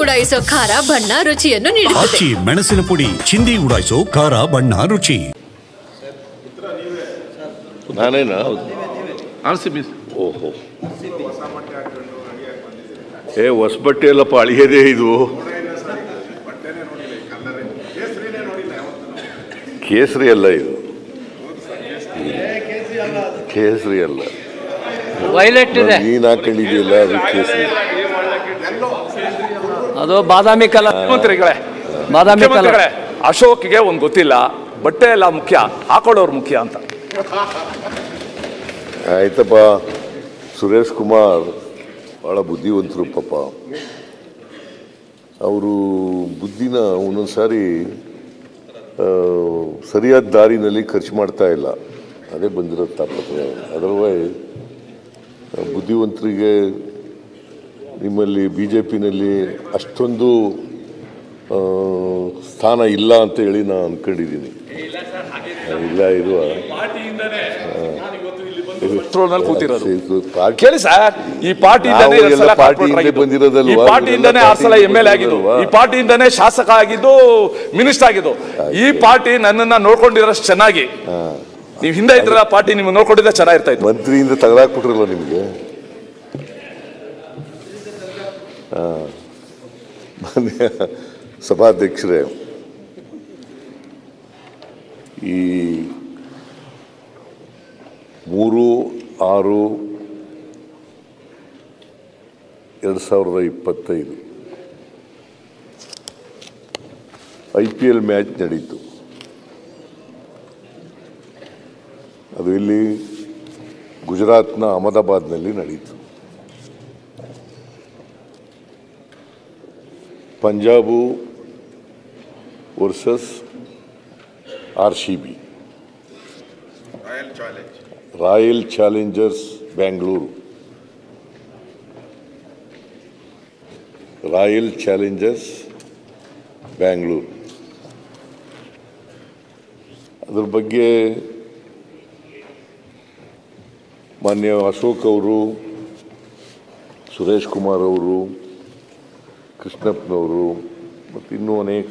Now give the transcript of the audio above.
ಉಡಾಯಿಸೋ ಖಾರ ಬಣ್ಣ ರುಚಿಯನ್ನು ನೀಡುತ್ತದೆ. ಮೆಣಸಿನ ಪುಡಿ ಚಿಂದಿ ಉಡಾಯಿಸೋ ಖಾರ ಬಣ್ಣ ರುಚಿ. ನಾನೇನಾ? ಓಹೋ, ಹೊಸಬಟ್ಟೆ ಎಲ್ಲಪ್ಪ, ಅಳಿಯದೇ ಇದು. ಕೇಸರಿ ಅಲ್ಲ ಇದು, ಕೇಸರಿ ಅಲ್ಲ, ವೈಲೆಟ್ ಇದೆ. ನೀನ್ ಹಾಕೊಂಡಿದೆಯಲ್ಲ ಅದು ಕೇಸರಿ, ಅದು ಬಾದಾಮಿ ಕಲರ್. ಬಾದಾಮಿ ಕಲರ್. ಅಶೋಕ್ಗೆ ಒಂದು ಗೊತ್ತಿಲ್ಲ, ಬಟ್ಟೆ ಎಲ್ಲ ಮುಖ್ಯ, ಹಾಕೊಳ್ಳೋರು ಮುಖ್ಯ ಅಂತ. ಆಯ್ತಪ್ಪ. ಸುರೇಶ್ ಕುಮಾರ್ ಭಾಳ ಬುದ್ಧಿವಂತರು ಪಾಪ. ಅವರು ಬುದ್ಧಿನ ಒಂದೊಂದ್ಸಾರಿ ಸರಿಯಾದ ದಾರಿನಲ್ಲಿ ಖರ್ಚು ಮಾಡ್ತಾ ಇಲ್ಲ, ಅದೇ ಬಂದಿರೋ ತಾಪತ್ರೆ. ಅದರ್ವೈಸ್ ಬುದ್ಧಿವಂತರಿಗೆ ನಿಮ್ಮಲ್ಲಿ BJPನಲ್ಲಿ ಅಷ್ಟೊಂದು ಸ್ಥಾನ ಇಲ್ಲ ಅಂತ ಹೇಳಿ ನಾನು ಅಂದ್ಕೊಂಡಿದ್ದೀನಿ. ಇಲ್ಲ ಇರುವ ಕೇಳಿ ಸರ್, ಈ ಪಾರ್ಟಿಯಿಂದಾನೇ MLA ಆಗಿದ್ದು, ಈ ಪಾರ್ಟಿಯಿಂದಾನೇ ಶಾಸಕ ಆಗಿದ್ದು, ಮಿನಿಸ್ಟರ್ ಆಗಿದ್ದು. ಈ ಪಾರ್ಟಿ ನನ್ನನ್ನ ನೋಡ್ಕೊಂಡಿರೋಷ್ಟು ಚೆನ್ನಾಗಿ, ನೀವು ಹಿಂದೆ ಇದ್ರ ಪಾರ್ಟಿ ನಿಮ್ಗೆ ನೋಡ್ಕೊಂಡಿದ್ದ ಚೆನ್ನಾಗಿರ್ತಾ ಇತ್ತು. ಮಂತ್ರಿಯಿಂದ ತೆಗೆದಾಕ್ಬಿಟ್ರಲ್ಲ ನಿಮಗೆ. ಸಭಾಧ್ಯಕ್ಷರೇ, ಈ 3/6/2025 IPL ಮ್ಯಾಚ್ ನಡೀತು. ಅದು ಇಲ್ಲಿ ಗುಜರಾತ್ನ ಅಹಮದಾಬಾದ್ನಲ್ಲಿ ನಡೀತು. Punjab versus RCB, royal Challengers Bangalore, royal Challengers Bangalore. ಅದ್ರ ಬಗ್ಗೆ ಮಾನ್ಯ ಅಶೋಕ್ ಅವರು, ಸುರೇಶ್ ಕುಮಾರ್ ಅವರು, ಕೃಷ್ಣಪ್ಪನವರು ಮತ್ತು ಇನ್ನೂ ಅನೇಕ